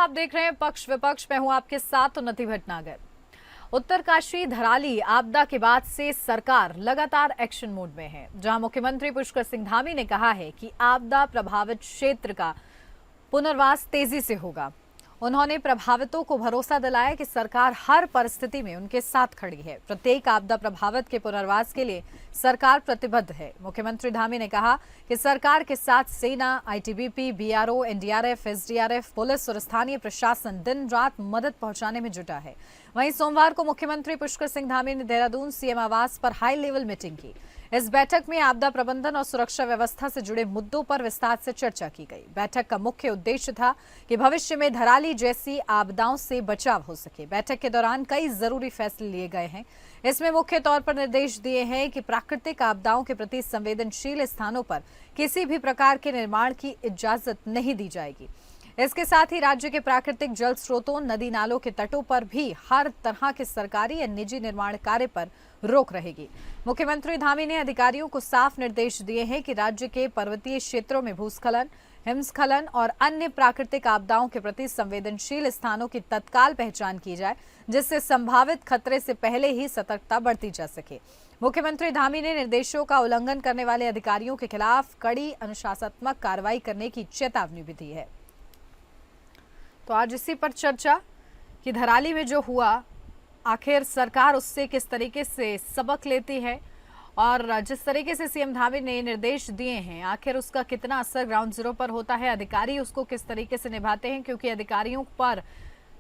आप देख रहे हैं पक्ष विपक्ष। मैं हूं आपके साथ उन्नति भटनागर। उत्तरकाशी धराली आपदा के बाद से सरकार लगातार एक्शन मोड में है, जहां मुख्यमंत्री पुष्कर सिंह धामी ने कहा है कि आपदा प्रभावित क्षेत्र का पुनर्वास तेजी से होगा। उन्होंने प्रभावितों को भरोसा दिलाया कि सरकार हर परिस्थिति में उनके साथ खड़ी है। प्रत्येक आपदा प्रभावित के पुनर्वास के लिए सरकार प्रतिबद्ध है। मुख्यमंत्री धामी ने कहा कि सरकार के साथ सेना, ITBP, BRO, NDRF, SDRF, police और स्थानीय प्रशासन दिन रात मदद पहुंचाने में जुटा है। वहीं सोमवार को मुख्यमंत्री पुष्कर सिंह धामी ने देहरादून सीएम आवास पर हाई लेवल मीटिंग की। इस बैठक में आपदा प्रबंधन और सुरक्षा व्यवस्था से जुड़े मुद्दों पर विस्तार से चर्चा की गई। बैठक का मुख्य उद्देश्य था कि भविष्य में धराली जैसी आपदाओं से बचाव हो सके। बैठक के दौरान कई जरूरी फैसले लिए गए हैं। इसमें मुख्य तौर पर निर्देश दिए हैं कि प्राकृतिक आपदाओं के प्रति संवेदनशील स्थानों पर किसी भी प्रकार के निर्माण की इजाजत नहीं दी जाएगी। इसके साथ ही राज्य के प्राकृतिक जल स्रोतों, नदी नालों के तटों पर भी हर तरह के सरकारी या निजी निर्माण कार्य पर रोक रहेगी। मुख्यमंत्री धामी ने अधिकारियों को साफ निर्देश दिए हैं कि राज्य के पर्वतीय क्षेत्रों में भूस्खलन, हिमस्खलन और अन्य प्राकृतिक आपदाओं के प्रति संवेदनशील स्थानों की तत्काल पहचान की जाए, जिससे संभावित खतरे से पहले ही सतर्कता बरती जा सके। मुख्यमंत्री धामी ने निर्देशों का उल्लंघन करने वाले अधिकारियों के खिलाफ कड़ी अनुशासनात्मक कार्रवाई करने की चेतावनी भी दी है। तो आज इसी पर चर्चा कि धराली में जो हुआ, आखिर सरकार उससे किस तरीके से सबक लेती है और जिस तरीके से सीएम धामी ने निर्देश दिए हैं, आखिर उसका कितना असर ग्राउंड जीरो पर होता है, अधिकारी उसको किस तरीके से निभाते हैं। क्योंकि अधिकारियों पर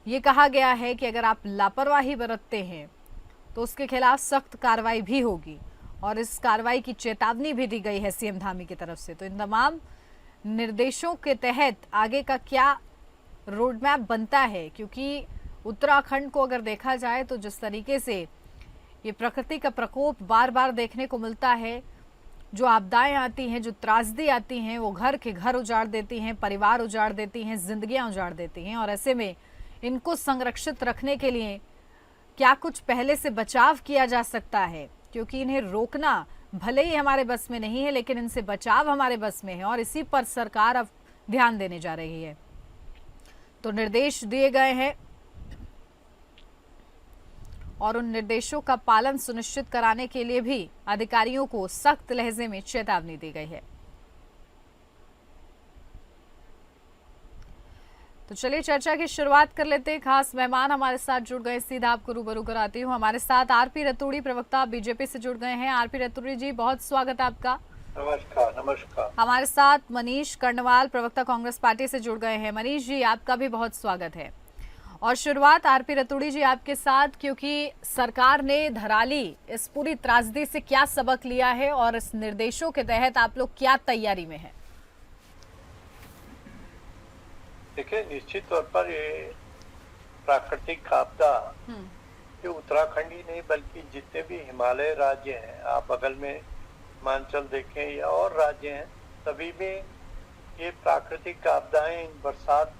यह कहा गया है कि अगर आप लापरवाही बरतते हैं तो उसके खिलाफ सख्त कार्रवाई भी होगी और इस कार्रवाई की चेतावनी भी दी गई है सीएम धामी की तरफ से। तो इन तमाम निर्देशों के तहत आगे का क्या रोड मैप बनता है, क्योंकि उत्तराखंड को अगर देखा जाए तो जिस तरीके से ये प्रकृति का प्रकोप बार बार देखने को मिलता है, जो आपदाएं आती हैं, जो त्रासदी आती हैं, वो घर के घर उजाड़ देती हैं, परिवार उजाड़ देती हैं, जिंदगियां उजाड़ देती हैं। और ऐसे में इनको संरक्षित रखने के लिए क्या कुछ पहले से बचाव किया जा सकता है, क्योंकि इन्हें रोकना भले ही हमारे बस में नहीं है, लेकिन इनसे बचाव हमारे बस में है और इसी पर सरकार अब ध्यान देने जा रही है। तो निर्देश दिए गए हैं और उन निर्देशों का पालन सुनिश्चित कराने के लिए भी अधिकारियों को सख्त लहजे में चेतावनी दी गई है। तो चलिए चर्चा की शुरुआत कर लेते हैं। खास मेहमान हमारे साथ जुड़ गए, सीधा आपको रूबरू कराती हूँ। हमारे साथ आरपी रतूड़ी, प्रवक्ता बीजेपी से जुड़ गए हैं। आरपी रतूड़ी जी, बहुत स्वागत है आपका। नमस्कार। नमस्कार। हमारे साथ मनीष कर्णवाल, प्रवक्ता कांग्रेस पार्टी से जुड़ गए हैं। मनीष जी, आपका भी बहुत स्वागत है। और शुरुआत आरपी रतूड़ी जी आपके साथ, क्योंकि सरकार ने धराली इस पूरी त्रासदी से क्या सबक लिया है और इस निर्देशों के तहत आप लोग क्या तैयारी में हैं? देखिए, निश्चित तौर पर ये प्राकृतिक आपदा ये उत्तराखंड ही नहीं बल्कि जितने भी हिमालय राज्य हैं, आप बगल में हिमाचल देखें या और राज्य हैं, सभी में ये प्राकृतिक आपदाएं इन बरसात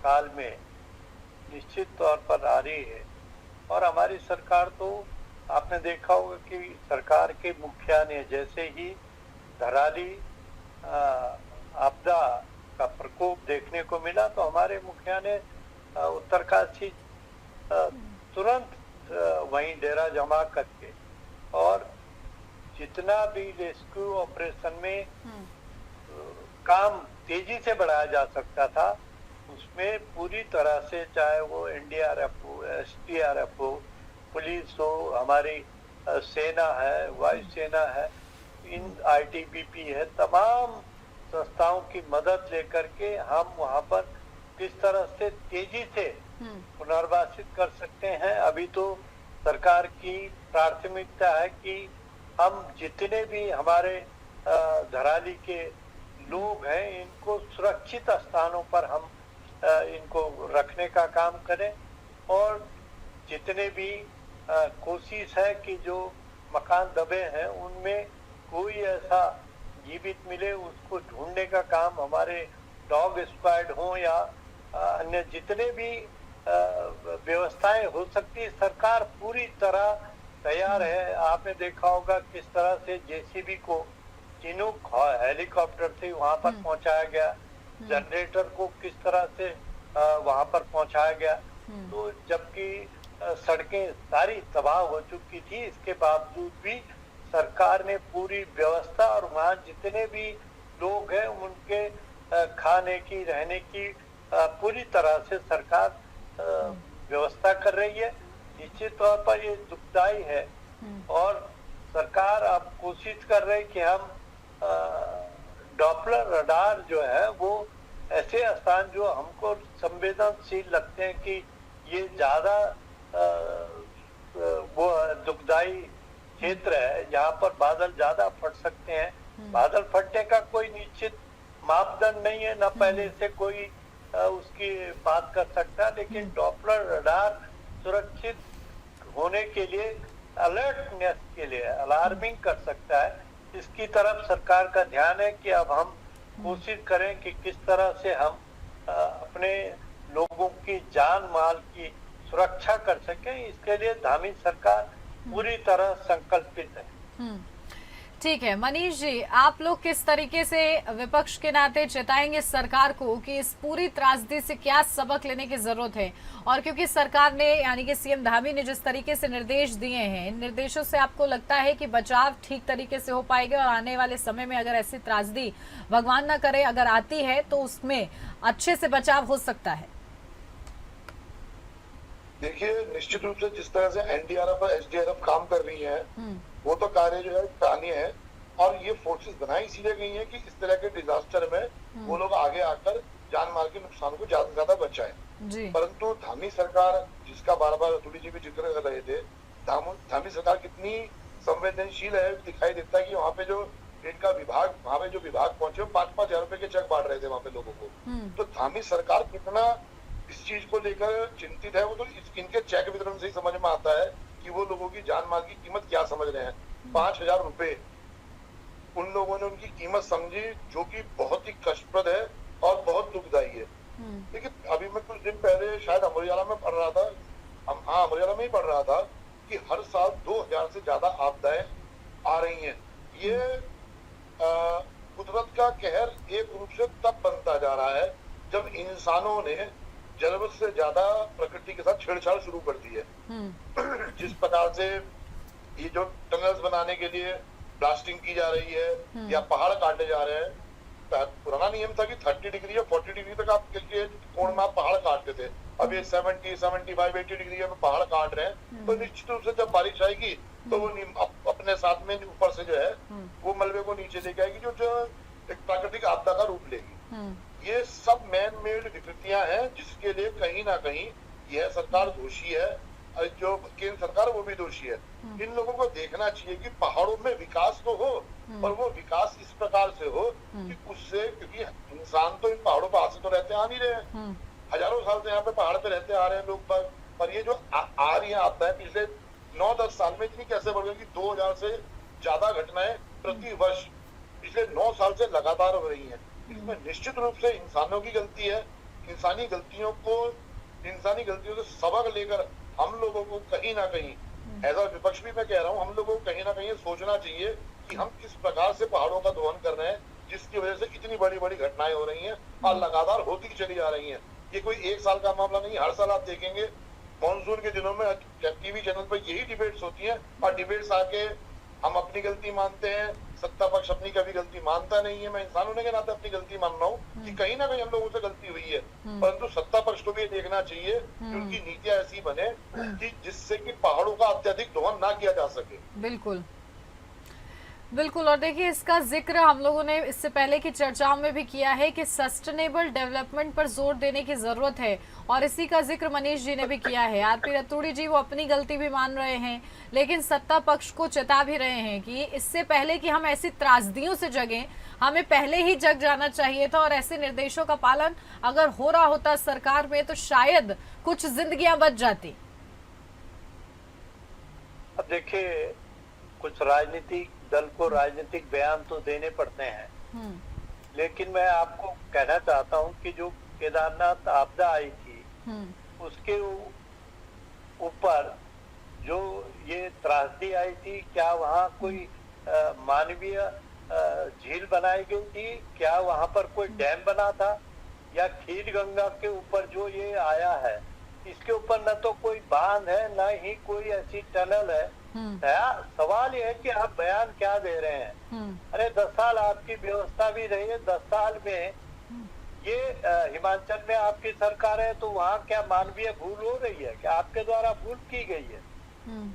काल में निश्चित तौर पर आ रही है। और हमारी सरकार तो आपने देखा होगा कि सरकार के मुखिया ने जैसे ही धराली आपदा का प्रकोप देखने को मिला तो हमारे मुखिया ने उत्तरकाशी तुरंत वहीं डेरा जमा करके और जितना भी रेस्क्यू ऑपरेशन में काम तेजी से बढ़ाया जा सकता था उसमें पूरी तरह से, चाहे वो एनडीआरएफ हो, एसडीआरएफ हो, पुलिस हो, हमारी सेना है, वायुसेना है, इन आईटीबीपी है, तमाम संस्थाओं की मदद लेकर के हम वहां पर किस तरह से तेजी से पुनर्वासित कर सकते हैं। अभी तो सरकार की प्राथमिकता है कि हम जितने भी हमारे धराली के लोग हैं इनको सुरक्षित स्थानों पर हम इनको रखने का काम करें और जितने भी कोशिश है कि जो मकान दबे हैं उनमें कोई ऐसा जीवित मिले उसको ढूंढने का काम हमारे डॉग स्क्वाड हो या अन्य जितने भी व्यवस्थाएं हो सकती है, सरकार पूरी तरह तैयार है। आपने देखा होगा किस तरह से जेसीबी को चिनूक हेलीकॉप्टर से वहां पर पहुंचाया गया, जनरेटर को किस तरह से वहां पर पहुंचाया गया। तो जबकि सड़कें सारी तबाह हो चुकी थी, इसके बावजूद भी सरकार ने पूरी व्यवस्था और वहाँ जितने भी लोग हैं उनके खाने की, रहने की पूरी तरह से सरकार व्यवस्था कर रही है। निश्चित तौर पर ये दुखदाई है और सरकार अब कोशिश कर रही कि हम डॉपलर रडार जो है वो ऐसे स्थान जो हमको संवेदनशील लगते हैं कि ये ज्यादा वो दुखदाई क्षेत्र है, यहाँ पर बादल ज्यादा फट सकते हैं। बादल फटने का कोई निश्चित मापदंड नहीं है, न पहले से कोई उसकी बात कर सकता है, लेकिन डॉपलर रडार सुरक्षित होने के लिए, अलर्टनेस के लिए अलार्मिंग कर सकता है। इसकी तरफ सरकार का ध्यान है कि अब हम कोशिश करें कि किस तरह से हम अपने लोगों की जान माल की सुरक्षा कर सकें। इसके लिए धामी सरकार पूरी तरह संकल्पित है। ठीक है मनीष जी, आप लोग किस तरीके से विपक्ष के नाते चेताएंगे सरकार को कि इस पूरी त्रासदी से क्या सबक लेने की जरूरत है? और क्योंकि सरकार ने यानी कि सीएम धामी ने जिस तरीके से निर्देश दिए हैं, इन निर्देशों से आपको लगता है कि बचाव ठीक तरीके से हो पाएगा और आने वाले समय में अगर ऐसी त्रासदी भगवान ना करे अगर आती है तो उसमें अच्छे से बचाव हो सकता है? देखिए, निश्चित रूप से जिस तरह से एनडीआरएफ और एसडीआरएफ काम कर रही है वो तो कार्य जो है सराहनीय है। और ये फोर्सेस बनाई इसीलिए गई है कि इस तरह के डिजास्टर में वो लोग आगे आकर जान माल के नुकसान को ज्यादा से ज्यादा बचाएं। परंतु धामी सरकार, जिसका बार बार अतुल जी भी जिक्र कर रहे थे, धामी सरकार कितनी संवेदनशील है दिखाई देता है कि वहाँ पे जो इनका विभाग, वहाँ पे जो विभाग पहुंचे 5-5 हजार रुपए के चेक बांट रहे थे वहाँ पे लोगों को। तो धामी सरकार कितना इस चीज को लेकर चिंतित है वो तो इनके चेक वितरण से ही समझ में आता है कि वो लोगों की जान माल की कीमत क्या समझ रहे हैं। 5,000 रुपए उन लोगों ने उनकी कीमत समझी, जो कि बहुत ही कष्टप्रद है और बहुत दुखदायी है। लेकिन अभी मैं कुछ दिन पहले शायद अमर उजाला में पढ़ रहा था, अमर उजाला में ही पढ़ रहा था कि हर साल 2,000 से ज्यादा आपदाएं आ रही हैं। ये कुदरत का कहर एक रूप से तब बनता जा रहा है जब इंसानों ने जरूरत से ज्यादा प्रकृति के साथ छेड़छाड़ शुरू कर दी है। जिस प्रकार से ये जो टनल्स बनाने के लिए ब्लास्टिंग की जा रही है या पहाड़ काटे जा रहे हैं, पुराना नियम था कि 30 डिग्री या 40 डिग्री तक आप के कोण में आप पहाड़ काटते थे। अब ये 70, 75, 80 डिग्री में पहाड़ काट रहे हैं। तो निश्चित रूप से जब बारिश आएगी तो वो अपने साथ में ऊपर से जो है वो मलबे को नीचे लेके आएगी, जो एक प्राकृतिक आपदा का रूप लेगी। ये सब मैन मेड विकृतियां हैं जिसके लिए कहीं ना कहीं यह सरकार दोषी है, जो केंद्र सरकार वो भी दोषी है। इन लोगों को देखना चाहिए कि पहाड़ों में विकास तो हो, पर वो विकास इस प्रकार से हो कि उससे, क्योंकि इंसान तो इन पहाड़ों पर आज से तो रहते आ नहीं रहे, हजारों साल से यहाँ पे पहाड़ पे रहते आ रहे हैं लोग। पर ये जो आ रही है आपदाएं पिछले 9-10 साल में इतनी कैसे बढ़ गई कि 2,000 से ज्यादा घटनाएं प्रति वर्ष पिछले 9 साल से लगातार हो रही है। इसमें निश्चित रूप से इंसानों की गलती है। इंसानी गलतियों से सबक लेकर हम लोगों को कहीं ना कहीं, एज अ विपक्ष भी मैं कह रहा हूँ, हम लोगों को कहीं ना कहीं सोचना चाहिए कि हम किस प्रकार से पहाड़ों का दोहन कर रहे हैं, जिसकी वजह से इतनी बड़ी बड़ी घटनाएं हो रही हैं और लगातार होती चली जा रही हैं। ये कोई एक साल का मामला नहीं, हर साल आप देखेंगे मॉनसून के दिनों में टीवी चैनल पर यही डिबेट्स होती हैं और डिबेट्स आके हम अपनी गलती मानते हैं, सत्ता पक्ष अपनी कभी गलती मानता नहीं है। मैं इंसान होने के नाते अपनी गलती मान रहा हूँ कि कहीं ना कहीं हम लोगों से गलती हुई है, परंतु सत्ता पक्ष को भी ये देखना चाहिए कि उनकी नीतियां ऐसी बने कि जिससे कि पहाड़ों का अत्यधिक दोहन ना किया जा सके। बिल्कुल बिल्कुल। और देखिए, इसका जिक्र हम लोगों ने इससे पहले की चर्चाओं में भी किया है कि सस्टेनेबल डेवलपमेंट पर जोर देने की जरूरत है, और इसी का जिक्र मनीष जी ने भी किया है। आरपी रतूड़ी जी वो अपनी गलती भी मान रहे हैं, लेकिन सत्ता पक्ष को चेता भी रहे हैं कि इससे पहले कि हम ऐसी त्रासदियों से जगें, हमें पहले ही जग जाना चाहिए था। और ऐसे निर्देशों का पालन अगर हो रहा होता सरकार में तो शायद कुछ जिंदगियां बच जाती। अब देखिए, कुछ राजनीतिक दल को राजनीतिक बयान तो देने पड़ते हैं, लेकिन मैं आपको कहना चाहता हूं कि जो केदारनाथ आपदा आई थी उसके ऊपर जो ये त्रासदी आई थी, क्या वहाँ कोई मानवीय झील बनाई गई थी? क्या वहाँ पर कोई डैम बना था? या खीर गंगा के ऊपर जो ये आया है, इसके ऊपर न तो कोई बांध है न ही कोई ऐसी टनल है। सवाल ये है कि आप बयान क्या दे रहे हैं। अरे 10 साल आपकी व्यवस्था भी रही है, 10 साल में ये हिमाचल में आपकी सरकार है, तो वहाँ क्या मानवीय भूल हो रही है? क्या आपके द्वारा भूल की गई है?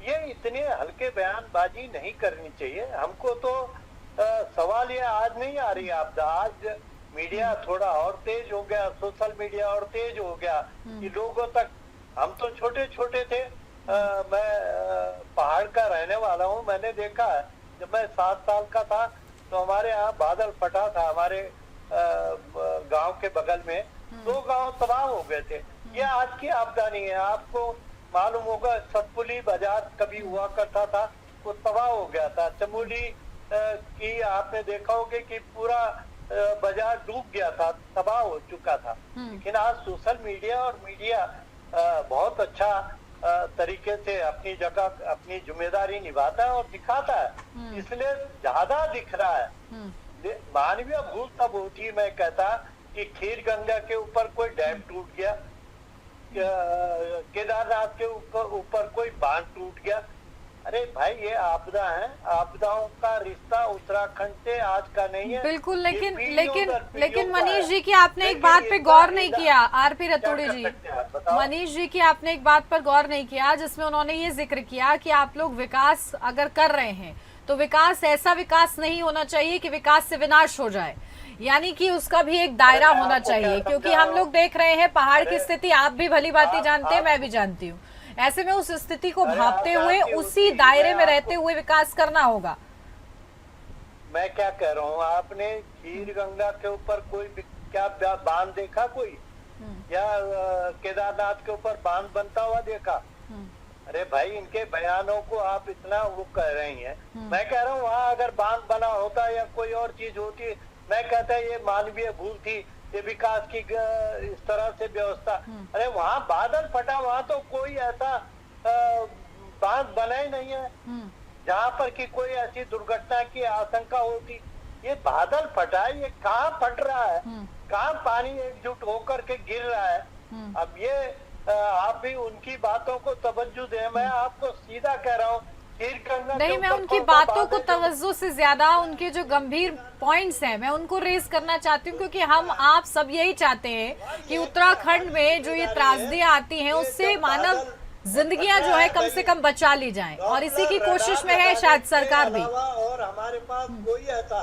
ये इतने हल्के बयानबाजी नहीं करनी चाहिए हमको। तो सवाल ये आज नहीं आ रही आपदा, आज मीडिया थोड़ा और तेज हो गया, सोशल मीडिया और तेज हो गया कि लोगों तक। हम तो छोटे छोटे थे, मैं पहाड़ का रहने वाला हूँ, मैंने देखा है जब मैं 7 साल का था तो हमारे यहाँ बादल फटा था, हमारे गांव के बगल में 2 गांव तबाह हो गए थे। ये आज की आपदा नहीं है। आपको मालूम होगा सतपुली बाजार कभी हुआ करता था, वो तबाह हो गया था। चमोली की आपने देखा होगा कि पूरा बाजार डूब गया था, तबाह हो चुका था। लेकिन आज सोशल मीडिया और मीडिया बहुत अच्छा तरीके से अपनी जगह अपनी जिम्मेदारी निभाता है और दिखाता है, इसलिए ज्यादा दिख रहा है। मानवीय भूल तब होती, मैं कहता कि खीर गंगा के ऊपर कोई डैम टूट गया, केदारनाथ के ऊपर कोई बांध टूट गया। अरे भाई ये आपदा है, आपदाओं का रिश्ता उत्तराखंड से आज का नहीं है। बिल्कुल, लेकिन मनीष जी की आपने एक बात पे गौर नहीं किया, आरपी रतूड़ी जी, मनीष जी की आपने एक बात पर गौर नहीं किया जिसमें उन्होंने ये जिक्र किया कि आप लोग विकास अगर कर रहे हैं तो विकास ऐसा विकास नहीं होना चाहिए कि विकास से विनाश हो जाए, यानी कि उसका भी एक दायरा होना चाहिए। क्योंकि हम लोग देख रहे हैं पहाड़ की स्थिति, आप भी भली भांति जानते हैं, मैं भी जानती हूँ। ऐसे में उस स्थिति को भांपते हुए उसी दायरे में रहते हुए विकास करना होगा। मैं क्या कह रहा हूँ, आपने खीर गंगा के ऊपर कोई क्या बांध देखा कोई, या केदारनाथ के ऊपर बांध बनता हुआ देखा? अरे भाई इनके बयानों को आप इतना वो कह रही हैं। मैं कह रहा हूँ वहाँ अगर बांध बना होता या कोई और चीज होती, मैं कहता ये मानवीय भूल थी, ये विकास की इस तरह से व्यवस्था। अरे वहाँ बादल फटा, वहाँ तो कोई ऐसा बांध बना ही नहीं है जहाँ पर कि कोई ऐसी दुर्घटना की आशंका होती। ये बादल फटा है, ये कहाँ फट रहा है, कहाँ पानी एकजुट होकर के गिर रहा है। अब ये आप भी उनकी बातों को तवज्जो दें। मैं आपको सीधा कह रहा हूँ, नहीं, मैं उनकी बातों को तवज्जो से ज्यादा उनके जो गंभीर पॉइंट्स हैं मैं उनको रेज करना चाहती हूँ, क्योंकि हम आप सब यही चाहते हैं कि उत्तराखंड में जो ये त्रासदियां आती हैं उससे मानव जिंदगियां जो है कम से कम बचा ली जाएं, और इसी की कोशिश में है शायद सरकार भी। और हमारे पास कोई ऐसा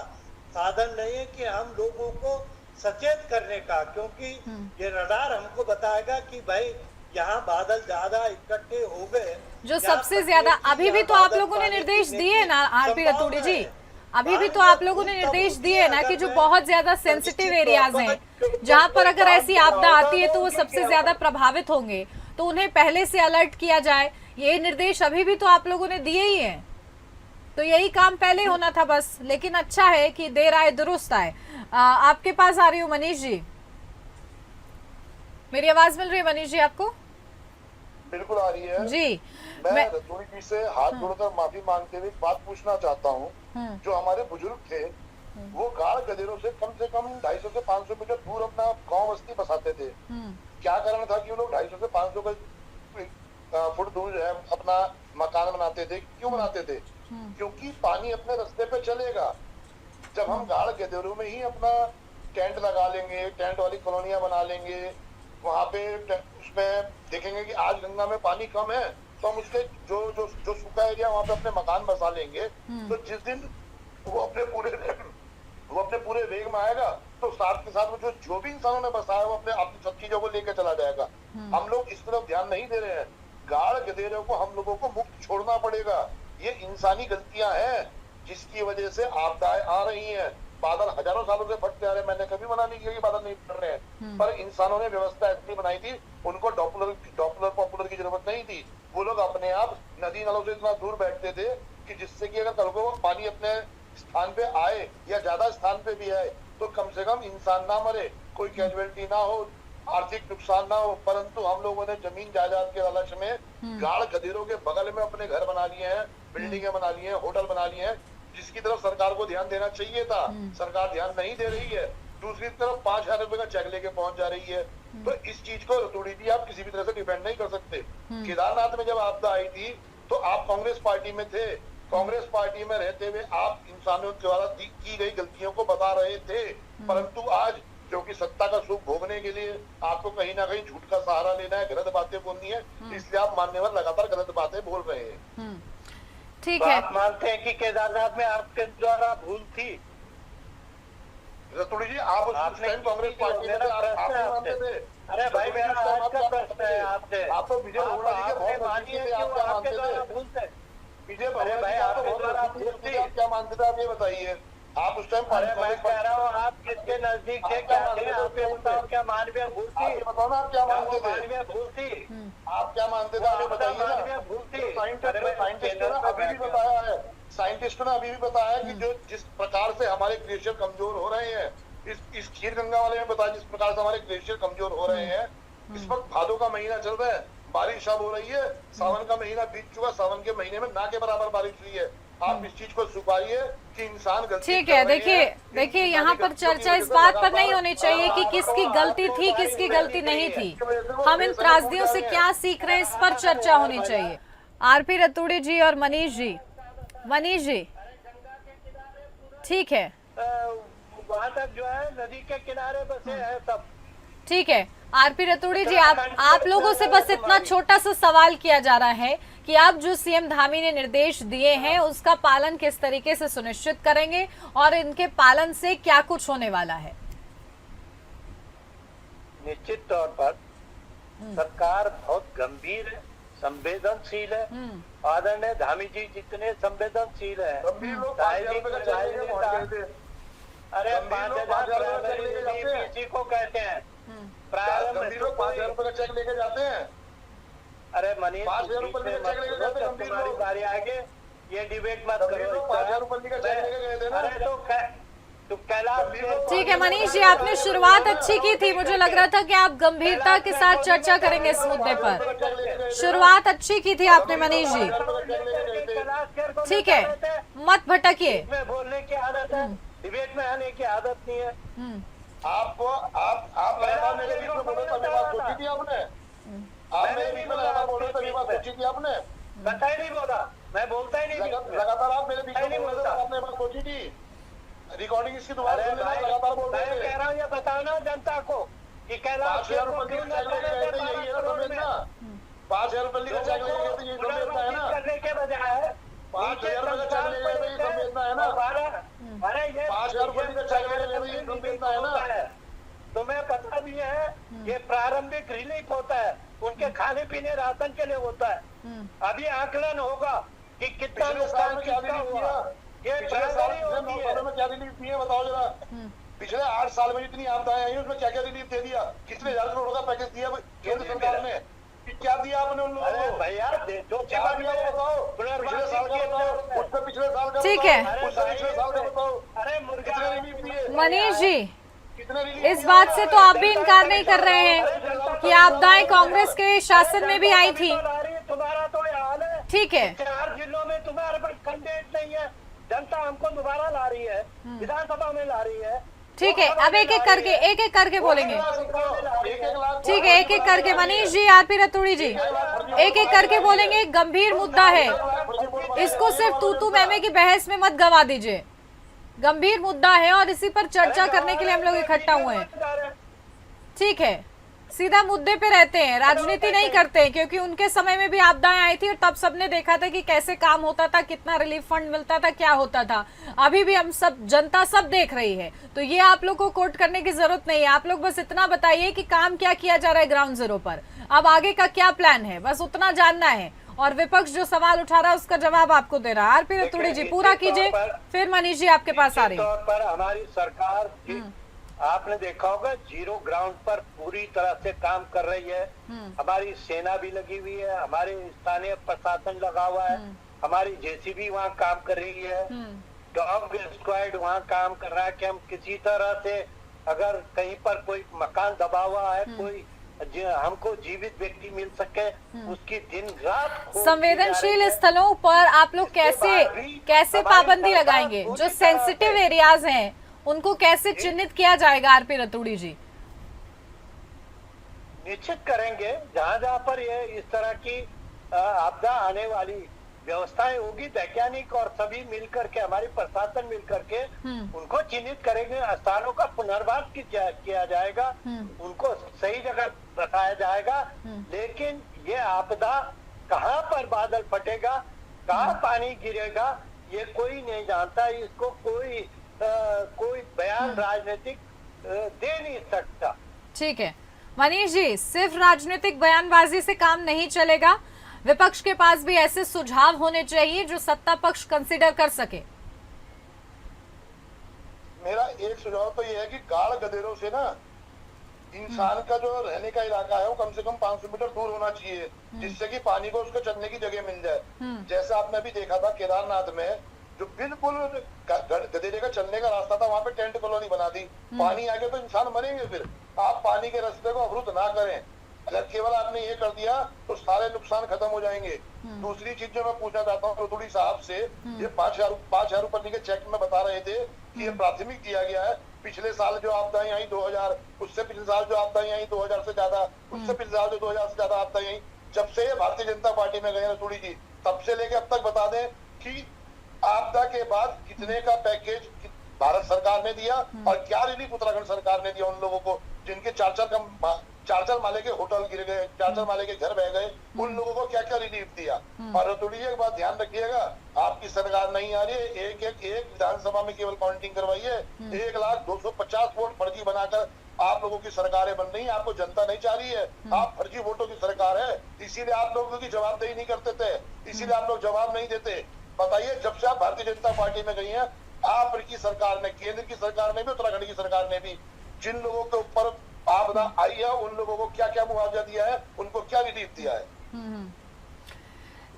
साधन नहीं है कि हम लोगों को सचेत करने का, क्योंकि ये रडार हमको बताएगा कि भाई यहाँ बादल ज्यादा इकट्ठे हो गए। जो सबसे ज्यादा अभी भी तो आप लोगों ने निर्देश दिए ना आरपी रतूड़ी जी, अभी भी तो आप लोगों ने निर्देश दिए ना कि जो बहुत ज्यादा सेंसिटिव एरियाज हैं, जहाँ पर अगर ऐसी आपदा आती है तो वो सबसे ज्यादा प्रभावित होंगे, तो उन्हें पहले से अलर्ट किया जाए। ये निर्देश अभी भी तो आप लोगों ने दिए ही हैं, तो यही काम पहले होना था बस। लेकिन अच्छा है कि देर आए दुरुस्त आए। आपके पास आ रही हूँ मनीष जी, मेरी आवाज मिल रही है मनीष जी आपको? बिल्कुल आ रही है जी। मैं रतूड़ी जी से हाथ जोड़कर माफी मांगते हुए बात पूछना चाहता हूँ। जो हमारे बुजुर्ग थे वो गाड़ गदेरों से कम 250 से 500 मीटर दूर अपना गांव बस्ती बसाते थे। क्या कारण था कि वो लोग 250 से 500 फुट दूर जो है अपना मकान बनाते थे? क्यों बनाते थे? क्योंकि पानी अपने रास्ते पे चलेगा। जब हम गाड़ गदेरों में ही अपना टेंट लगा लेंगे, टेंट वाली कॉलोनियां बना लेंगे, वहां पे उसमें देखेंगे कि आज गंगा में पानी कम है तो हम उसके जो सूखा एरिया वहां पे अपने मकान बसा लेंगे। तो जिस दिन वो अपने पूरे वेग में आएगा तो साथ के साथ वो जो भी इंसानों ने बसाया वो अपनी सब चीजों को लेकर चला जाएगा। हम लोग इस तरफ ध्यान नहीं दे रहे हैं। गाड़ गदेरों को हम लोगों को मुक्त छोड़ना पड़ेगा। ये इंसानी गलतियां हैं जिसकी वजह से आपदाएं आ रही हैं। बादल हजारों सालों से फटते आ रहे हैं, मैंने कभी मना नहीं किया कि बादल नहीं फट रहे हैं, पर इंसानों ने व्यवस्था ऐसी बनाई थी, उनको डॉपलर पॉपुलर की जरूरत नहीं थी। वो लोग अपने आप नदी नालों से इतना दूर बैठते थे कि जिससे कि अगर कल को पानी अपने स्थान पे आए या ज्यादा स्थान पे भी आए तो कम से कम इंसान ना मरे, कोई कैजुअलिटी ना हो, आर्थिक नुकसान ना हो। परंतु हम लोगों ने जमीन जायदाद के लालच में गाड़ गदेरों के बगल में अपने घर बना लिए हैं, बिल्डिंगें बना ली हैं, होटल बना लिए हैं, जिसकी तरफ सरकार को ध्यान देना चाहिए था। सरकार ध्यान नहीं दे रही है। दूसरी तरफ 5,000 रुपए का चेक लेके पहुंच जा रही है। तो इस चीज को रतूड़ी जी आप किसी भी तरह से डिपेंड नहीं कर सकते। केदारनाथ में जब आपदा आई थी तो आप कांग्रेस पार्टी में थे, कांग्रेस पार्टी में रहते हुए आप इंसानों द्वारा की गई गलतियों को बता रहे थे, परंतु आज क्योंकि सत्ता का सुख भोगने के लिए आपको कहीं ना कहीं झूठ का सहारा लेना है, गलत बातें बोलनी है, इसलिए आप मान्यवर लगातार गलत बातें बोल रहे हैं। ठीक तो है। आप मानते हैं कि केदारनाथ में आपके द्वारा भूल थी? रतूड़ी जी आप उस टाइम कांग्रेस पार्टी में आप मानते थे? अरे भाई मेरा आज का प्रश्न है आपसे, आप तो विजय भोगला जी के बहुत मानिए नजदीक थे, कि आप वो क्या आपके मानते द्वारा थे? भूल थे? विजय अरे भोगला भाई जी आप तो आपके बहुत द्वारा नजदीक भूल थे, थी। आप क्या मानते थे आप ये बताइए। आप उस टाइम अरे मैं कह रहा हूँ आप किसके नजदीक थे, क्या थे? आप ये बताओ, क्या मानवीय भूल थी? आप ये बताओ ना आप क्या मानते थे? मानवीय भूल थी? आप क्या मानते थे आप ये बताइए मानवीय ना। भूल थी? साइंटिस्टों ने अभी भी बताया है, साइंटिस्टों ने अभी भी बताया कि जो जिस प्रकार से हमारे ग्लेशियर कमजोर हो रहे हैं, इस खीर गंगा वाले में बताया जिस प्रकार से हमारे ग्लेशियर कमजोर हो रहे हैं। इस वक्त भादों का महीना चल रहा है, बारिश अब हो रही है, सावन का महीना बीत चुका, सावन के महीने में ना के बराबर बारिश हुई है। आप इस चीज को स्वीकारिए कि इंसान गलती ठीक कर है। रहे देखिए हैं। देखिए इंसानी यहाँ पर गलतियों की चर्चा इस वजह से बात पर लगातार नहीं होनी चाहिए कि किसकी गलती थी किसकी गलती नहीं थी। हम इन त्रासदियों से क्या सीख रहे हैं इस पर चर्चा होनी चाहिए। आरपी रतूड़ी जी और मनीष जी ठीक है, वहाँ तक जो है नदी के किनारे बसे हैं सब। ठीक है। आरपी रतूड़ी जी आप लोगों से बस इतना छोटा सा सवाल किया जा रहा है कि आप जो सीएम धामी ने निर्देश दिए हैं उसका पालन किस तरीके से सुनिश्चित करेंगे और इनके पालन से क्या कुछ होने वाला है? निश्चित तौर पर सरकार बहुत गंभीर है, संवेदनशील है। आदरणीय धामी जी जितने संवेदनशील है, गंभीर लोग 5,000 रुपए का चेक लेके पहुंच गए थे। अरे गंभीर 5,000 लोग 5,000 रुपए का चेक लेके जाते हैं। इसी को कहते हैं गंभीर लोग 5,000 रुपए का चेक लेके जाते हैं। अरे मनीष 5,000 रुपए का चेक लेके जाते हैं गंभीर तुम्हारी लोग। बारी आगे, ये डिबेट मत गंभीर करो। लोग 5,000 रुपए का चेक लेके गए थे ना। अरे तो कैलाश ठीक है मनीष जी, आपने शुरुआत अच्छी की थी, मुझे लग रहा था कि आप गंभीरता के साथ चर्चा करेंगे इस मुद्दे पर। शुरुआत अच्छी की थी आपने मनीष जी, ठीक है, मत भटकिए। में बोलने की आदत है, डिबेट में आने की आदत नहीं है। आप लगातार मेरे बीच में बोले तभी बात सोची थी आपने? आप मेरे बीच में लगातार बोले तभी बात सोची थी आपने? बता ही नहीं बोला, मैं बोलता ही नहीं। लगातार आप मेरे बीच में बोले थे, आपने बात सोची थी? रिकॉर्डिंग इसकी दोबारा सुन लेना, लगातार बोल रहे मैं थे। कह रहा हूँ ये बताओ ना जनता को कि कैलाश 5,000 रुपए का चेक लेके गए थे, यही है ना समझना। 5,000 रुपए का चेक लेके गए थे, यही समझना है ना। करने के बजाय 5,000 रुपए का चेक लेके गए थे, यही समझना है ना। अरे ये 5,000 रुपए का चेक लेके गए थे, यही समझना है ना। तुम्हें पता भी है ये प्रारंभिक रिलीफ होता है, उनके खाने पीने राशन के लिए होता है। अभी आकलन होगा कि कितना पिछले साल नुकसान में क्या किसका रिलीफ हुआ। दिया? ये पिछले साल प्राइमरी होती है। 9 सालों में क्या रिलीफ दिए बताओ जरा। पिछले 8 साल में जितनी आपदाएं आई उसमें क्या क्या रिलीफ दे दिया? कितने हजार करोड़ का पैकेज दिया केंद्र सरकार ने? क्या दिया आपने उन लोगों अरे को? भैया जो क्या दिया बताओ? पिछले साल का बताओ, उससे पिछले साल का ठीक बताओ, है। उससे पिछले साल का बताओ। अरे कितने रिलीफ दिए? मनीष जी, कितने रिलीफ इस बात से तो आप भी इनकार नहीं कर रहे हैं कि आपदाएं कांग्रेस के शासन में भी आई थी। तुम्हारा तो ये हाल है। ठीक है, 4 जिलों में तुम्हारे पास कैंडिडेट नहीं है, जनता हमको दोबारा ला रही है, विधानसभा में ला रही है। ठीक है, अब एक एक करके बोलेंगे। ठीक है, एक एक करके मनीष जी, आरपी रतूड़ी जी, एक एक करके बोलेंगे। गंभीर मुद्दा है, इसको सिर्फ तू मैमे की बहस में मत गवा दीजिए। गंभीर मुद्दा है और इसी पर चर्चा करने के लिए हम लोग इकट्ठा हुए हैं। ठीक है, सीधा मुद्दे पे रहते हैं, राजनीति नहीं करते हैं, क्योंकि उनके समय में भी आपदाएं आई थी और तब सबने देखा था कि कैसे काम होता था, कितना रिलीफ फंड मिलता था, क्या होता था। अभी भी हम सब, जनता सब देख रही है, तो ये आप लोग को कोट करने की जरूरत नहीं है। आप लोग बस इतना बताइए कि काम क्या किया जा रहा है ग्राउंड जीरो पर, अब आगे का क्या प्लान है, बस उतना जानना है। और विपक्ष जो सवाल उठा रहा है उसका जवाब आपको दे रहा है। आरपी रतूड़ी जी पूरा कीजिए, फिर मनीष जी आपके पास आ रही है। तौर पर हमारी सरकार आपने देखा होगा जीरो ग्राउंड पर पूरी तरह से काम कर रही है। हमारी सेना भी लगी हुई है, हमारे स्थानीय प्रशासन लगा हुआ है, हमारी जेसीबी वहाँ काम कर रही है, डॉग स्क्वाड वहाँ काम कर रहा है कि हम किसी तरह से अगर कहीं पर कोई मकान दबा हुआ है, कोई हमको जीवित व्यक्ति मिल सके, उसकी दिन रात संवेदनशील स्थलों पर आप लोग कैसे पाबंदी लगाएंगे? जो सेंसिटिव एरियाज हैं उनको कैसे चिन्हित किया जाएगा आरपी रतूड़ी जी? निश्चित करेंगे, जहां जहां पर ये इस तरह की आपदा आने वाली व्यवस्थाएं होगी, वैज्ञानिक और सभी मिलकर के, हमारी प्रशासन मिलकर के उनको चिन्हित करेंगे, स्थानों का पुनर्वास किया जाएगा, उनको सही जगह रखाया जाएगा। लेकिन ये आपदा कहाँ पर बादल फटेगा, कहाँ पानी गिरेगा, ये कोई नहीं जानता। इसको कोई बयान राजनीतिक दे नहीं सकता। ठीक है मनीष जी, सिर्फ राजनीतिक बयानबाजी से काम नहीं चलेगा, विपक्ष के पास भी ऐसे सुझाव होने चाहिए जो सत्ता पक्ष कंसीडर कर सके। मेरा एक सुझाव तो ये है कि गाढ़ गधेरों से ना इंसान का जो रहने का इलाका है वो कम से कम 500 मीटर दूर होना चाहिए, जिससे कि पानी को उसको चलने की जगह मिल जाए। जैसे आपने अभी देखा था केदारनाथ में, जो बिल्कुल गधेरे का चलने का रास्ता था, वहां पे टेंट कॉलोनी बना दी। पानी आ गया तो इंसान मरेंगे। फिर आप पानी के रास्ते को अवरुद्ध ना करें। अगर केवल आपने ये कर दिया तो सारे नुकसान खत्म हो जाएंगे। दूसरी चीज जो मैं पूछना चाहता हूँ रतूड़ी साहब से, ये 5,000 रुपए के चेक में बता रहे थे कि ये प्राथमिक दिया गया है। पिछले साल जो आपदाएं आई 2000, उससे पिछले साल जो आपदाएं आई 2000 से ज्यादा, उससे पिछले साल जो 2000 से ज्यादा आपदाएं आई। जब से ये भारतीय जनता पार्टी में गए रतूड़ी जी, तब से लेके अब तक बता दें कि आपदा के बाद कितने का पैकेज भारत सरकार ने दिया और क्या रिलीफ उत्तराखंड सरकार ने दिया उन लोगों को जिनके चार माले के होटल गिर गए, 4 माले के घर बह गए, उन लोगों को क्या क्या रिलीफ दिया। और रतूड़ी जी एक बात ध्यान रखिएगा, आपकी सरकार नहीं आ रही है, एक विधानसभा में केवल काउंटिंग करवाइए, 1,250 वोट फर्जी बनाकर आप लोगों की सरकारें बन रही है। आपको जनता नहीं चाह रही है, आप फर्जी वोटों की सरकार है, इसीलिए आप लोगों की जवाबदेही नहीं करते थे, इसीलिए आप लोग जवाब नहीं देते। बताइए, जब से आप भारतीय जनता पार्टी में गई हैं, आपकी सरकार ने, केंद्र की सरकार ने भी, उत्तराखंड की सरकार ने भी, जिन लोगों के ऊपर आपदा आई है उन लोगों को क्या क्या मुआवजा दिया है, उनको क्या रिलीफ दिया है।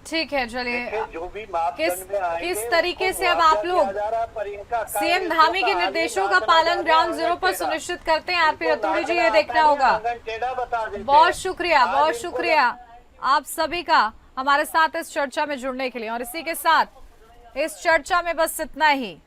ठीक है, चलिए जो भी मापदंड में आएंगे, किस तरीके से अब आप लोग सीएम धामी के निर्देशों का पालन ग्राउंड जीरो पर सुनिश्चित करते हैं, आरपी रतूड़ी जी, ये देखना होगा। बहुत शुक्रिया आप सभी का हमारे साथ इस चर्चा में जुड़ने के लिए। और इसी के साथ इस चर्चा में बस इतना ही।